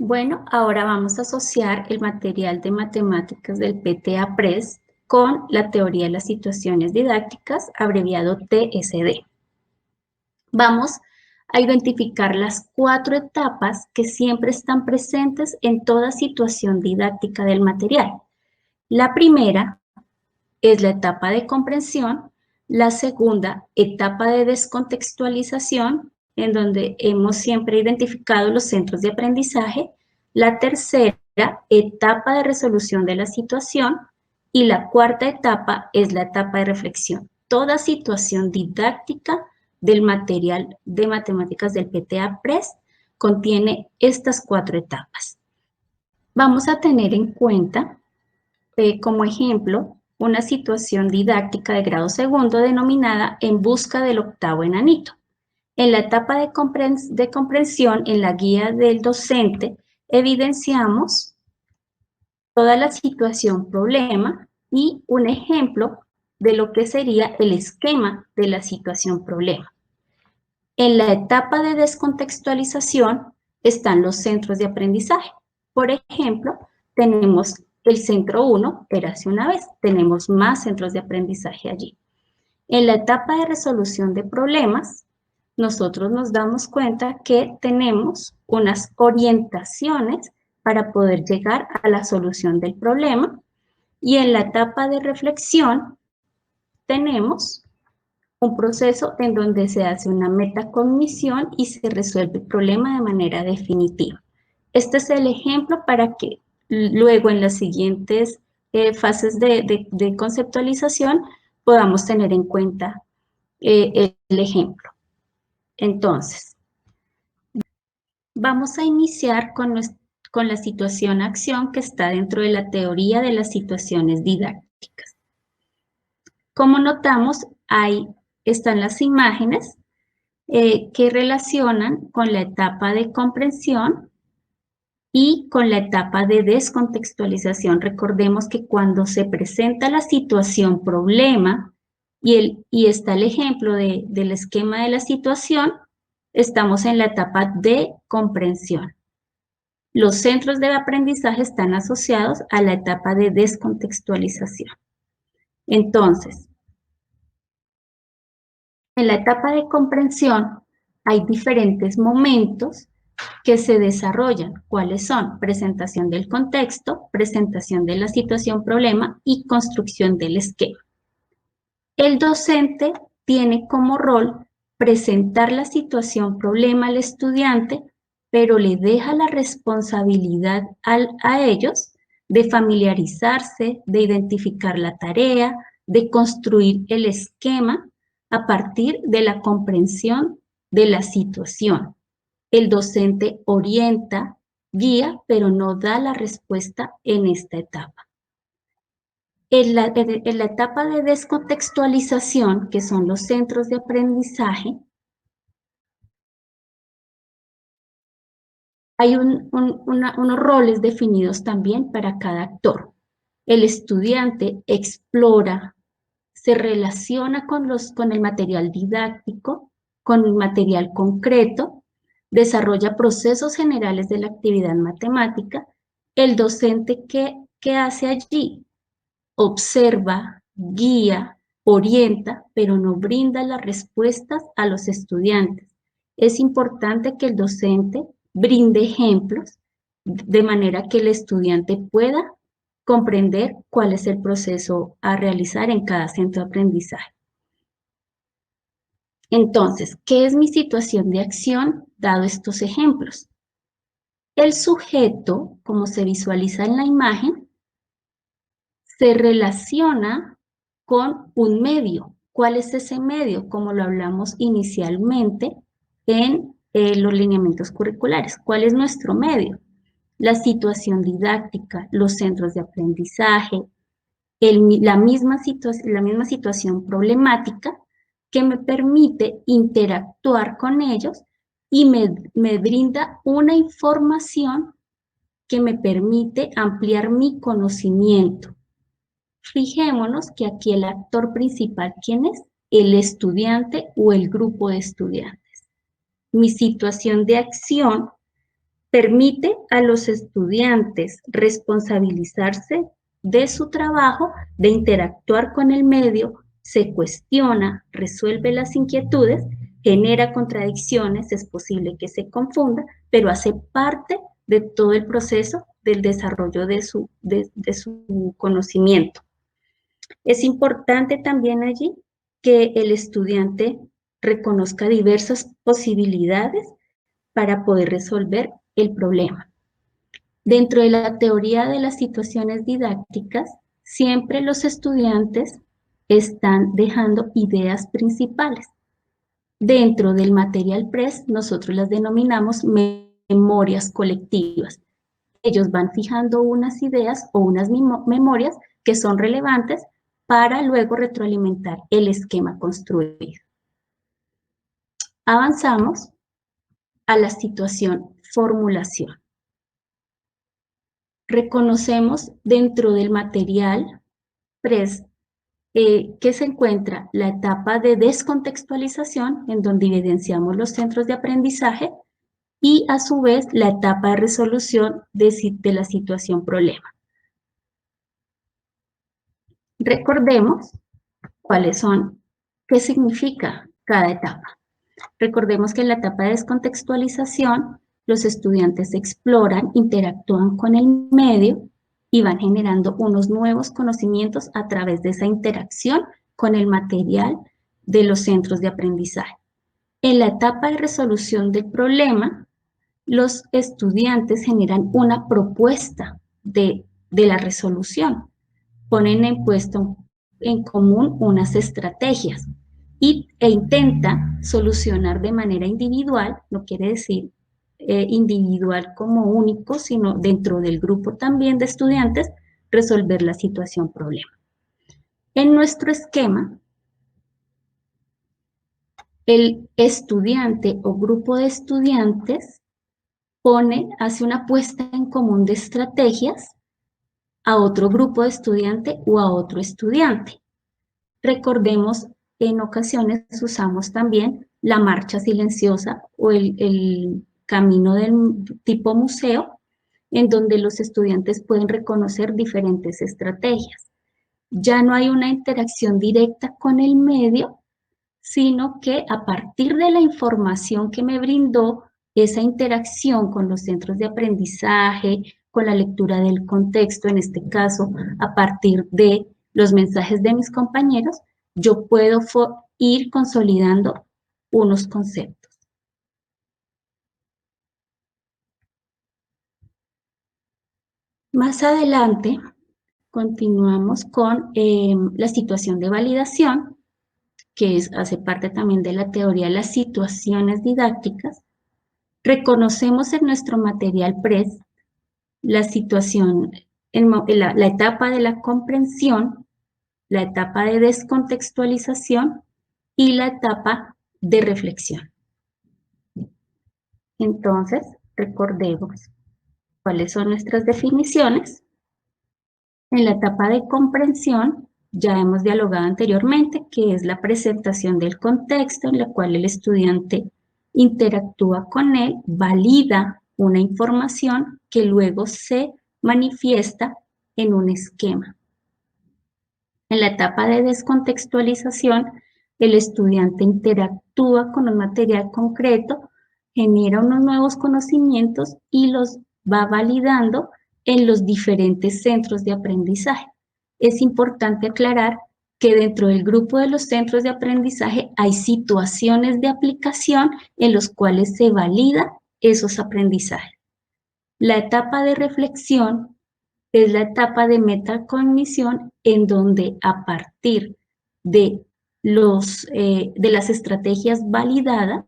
Bueno, ahora vamos a asociar el material de matemáticas del PTA-PRES con la teoría de las situaciones didácticas, abreviado TSD. Vamos a identificar las 4 etapas que siempre están presentes en toda situación didáctica del material. La primera es la etapa de comprensión, la segunda, etapa de descontextualización, en donde hemos siempre identificado los centros de aprendizaje, la tercera, etapa de resolución de la situación, y la cuarta etapa es la etapa de reflexión. Toda situación didáctica del material de matemáticas del PTA-PRES contiene estas 4 etapas. Vamos a tener en cuenta, como ejemplo, una situación didáctica de grado segundo denominada En busca del octavo enanito. En la etapa de comprensión, en la guía del docente, evidenciamos toda la situación problema y un ejemplo de lo que sería el esquema de la situación problema. En la etapa de descontextualización están los centros de aprendizaje. Por ejemplo, tenemos el centro 1, érase una vez, tenemos más centros de aprendizaje allí. En la etapa de resolución de problemas, nosotros nos damos cuenta que tenemos unas orientaciones para poder llegar a la solución del problema. Y en la etapa de reflexión, tenemos un proceso en donde se hace una metacognición y se resuelve el problema de manera definitiva. Este es el ejemplo para que luego en las siguientes fases de conceptualización podamos tener en cuenta el ejemplo. Entonces, vamos a iniciar con la situación-acción que está dentro de la teoría de las situaciones didácticas. Como notamos, ahí están las imágenes que relacionan con la etapa de comprensión y con la etapa de descontextualización. Recordemos que cuando se presenta la situación problema y está el ejemplo del esquema de la situación, estamos en la etapa de comprensión. Los centros de aprendizaje están asociados a la etapa de descontextualización. Entonces, en la etapa de comprensión hay diferentes momentos que se desarrollan. ¿Cuáles son? Presentación del contexto, presentación de la situación problema y construcción del esquema. El docente tiene como rol presentar la situación problema al estudiante, pero le deja la responsabilidad a ellos de familiarizarse, de identificar la tarea, de construir el esquema a partir de la comprensión de la situación. El docente orienta, guía, pero no da la respuesta en esta etapa. En la etapa de descontextualización, que son los centros de aprendizaje, hay unos roles definidos también para cada actor. El estudiante explora, se relaciona con el material didáctico, con el material concreto, desarrolla procesos generales de la actividad matemática. El docente, ¿qué hace allí? Observa, guía, orienta, pero no brinda las respuestas a los estudiantes. Es importante que el docente brinde ejemplos de manera que el estudiante pueda comprender cuál es el proceso a realizar en cada centro de aprendizaje. Entonces, ¿qué es mi situación de acción dado estos ejemplos? El sujeto, como se visualiza en la imagen, se relaciona con un medio. ¿Cuál es ese medio? Como lo hablamos inicialmente en los lineamientos curriculares. ¿Cuál es nuestro medio? La situación didáctica, los centros de aprendizaje, la misma situación problemática que me permite interactuar con ellos y me brinda una información que me permite ampliar mi conocimiento. Fijémonos que aquí el actor principal, ¿quién es? El estudiante o el grupo de estudiantes. Mi situación de acción Permite a los estudiantes responsabilizarse de su trabajo, de interactuar con el medio, se cuestiona, resuelve las inquietudes, genera contradicciones, es posible que se confunda, pero hace parte de todo el proceso del desarrollo de su conocimiento. Es importante también allí que el estudiante reconozca diversas posibilidades para poder resolver el problema. Dentro de la teoría de las situaciones didácticas, siempre los estudiantes están dejando ideas principales. Dentro del material PRES, nosotros las denominamos memorias colectivas. Ellos van fijando unas ideas o unas memorias que son relevantes para luego retroalimentar el esquema construido. Avanzamos a la situación formulación. Reconocemos dentro del material PRES que se encuentra la etapa de descontextualización, en donde evidenciamos los centros de aprendizaje, y a su vez la etapa de resolución de la situación problema. Recordemos qué significa cada etapa. Recordemos que en la etapa de descontextualización, los estudiantes exploran, interactúan con el medio y van generando unos nuevos conocimientos a través de esa interacción con el material de los centros de aprendizaje. En la etapa de resolución del problema, los estudiantes generan una propuesta de la resolución, ponen en común unas estrategias e intenta solucionar de manera individual, no quiere decir individual como único, sino dentro del grupo también de estudiantes, resolver la situación problema. En nuestro esquema, el estudiante o grupo de estudiantes hace una puesta en común de estrategias a otro grupo de estudiante o a otro estudiante. Recordemos, en ocasiones usamos también la marcha silenciosa o el camino del tipo museo, en donde los estudiantes pueden reconocer diferentes estrategias. Ya no hay una interacción directa con el medio, sino que a partir de la información que me brindó esa interacción con los centros de aprendizaje, con la lectura del contexto, en este caso, a partir de los mensajes de mis compañeros, yo puedo ir consolidando unos conceptos. Más adelante, continuamos con la situación de validación, que hace parte también de la teoría de las situaciones didácticas. Reconocemos en nuestro material PRES la situación, la etapa de la comprensión, la etapa de descontextualización y la etapa de reflexión. Entonces, recordemos cuáles son nuestras definiciones. En la etapa de comprensión, ya hemos dialogado anteriormente, que es la presentación del contexto en la cual el estudiante interactúa con él, valida una información que luego se manifiesta en un esquema. En la etapa de descontextualización, el estudiante interactúa con un material concreto, genera unos nuevos conocimientos y los va validando en los diferentes centros de aprendizaje. Es importante aclarar que dentro del grupo de los centros de aprendizaje hay situaciones de aplicación en los cuales se validan esos aprendizajes. La etapa de reflexión es la etapa de metacognición en donde a partir de las estrategias validadas,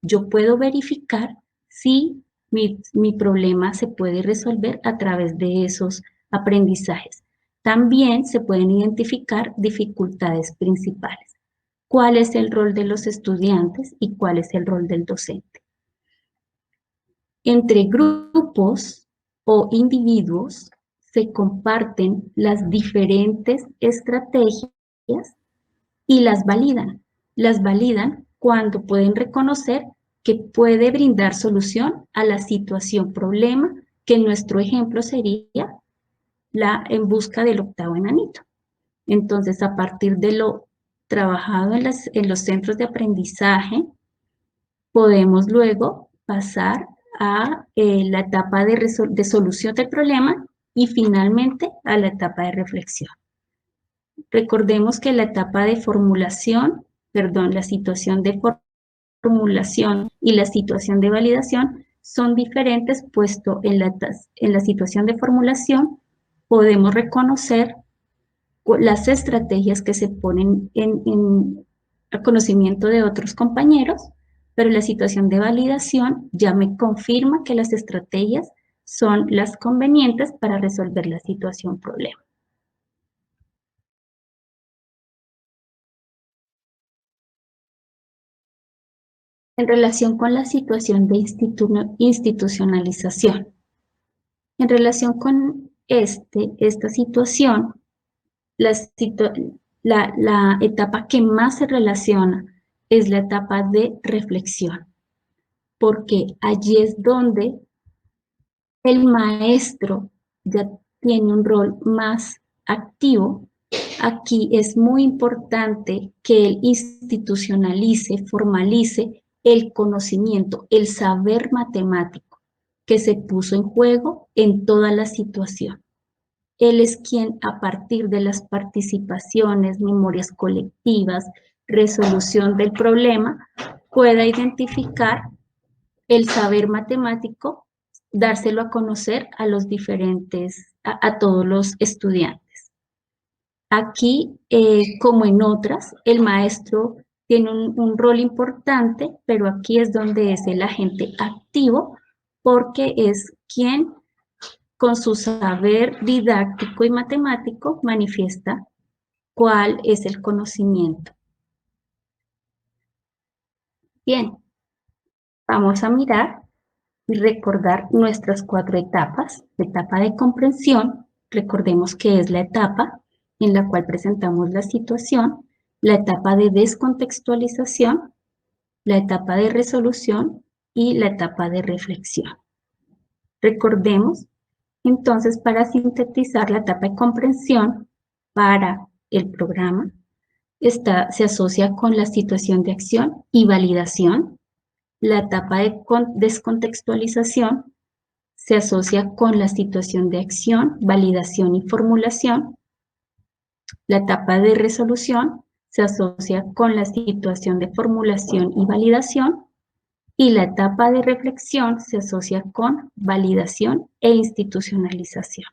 yo puedo verificar si mi problema se puede resolver a través de esos aprendizajes. También se pueden identificar dificultades principales. ¿Cuál es el rol de los estudiantes y cuál es el rol del docente? Entre grupos o individuos se comparten las diferentes estrategias y las validan. Las validan cuando pueden reconocer que puede brindar solución a la situación problema, que en nuestro ejemplo sería la en busca del octavo enanito. Entonces, a partir de lo trabajado en los centros de aprendizaje, podemos luego pasar a la etapa de solución del problema y finalmente a la etapa de reflexión. Recordemos que la etapa de formulación, la situación de formulación y la situación de validación son diferentes, puesto en la situación de formulación podemos reconocer las estrategias que se ponen en conocimiento de otros compañeros, pero la situación de validación ya me confirma que las estrategias son las convenientes para resolver la situación problema. En relación con la situación de institucionalización. En relación con esta situación, la etapa que más se relaciona es la etapa de reflexión, porque allí es donde el maestro ya tiene un rol más activo. Aquí es muy importante que él institucionalice, formalice el conocimiento, el saber matemático que se puso en juego en toda la situación. Él es quien, a partir de las participaciones, memorias colectivas, resolución del problema, pueda identificar el saber matemático, dárselo a conocer a los diferentes, a todos los estudiantes. Aquí, como en otras, el maestro tiene un rol importante, pero aquí es donde es el agente activo, porque es quien, con su saber didáctico y matemático, manifiesta cuál es el conocimiento. Bien, vamos a mirar y recordar nuestras 4 etapas. La etapa de comprensión, recordemos que es la etapa en la cual presentamos la situación, la etapa de descontextualización, la etapa de resolución y la etapa de reflexión. Recordemos, entonces, para sintetizar, la etapa de comprensión para el programa se asocia con la situación de acción y validación. La etapa de descontextualización se asocia con la situación de acción, validación y formulación. La etapa de resolución se asocia con la situación de formulación y validación. Y la etapa de reflexión se asocia con validación e institucionalización.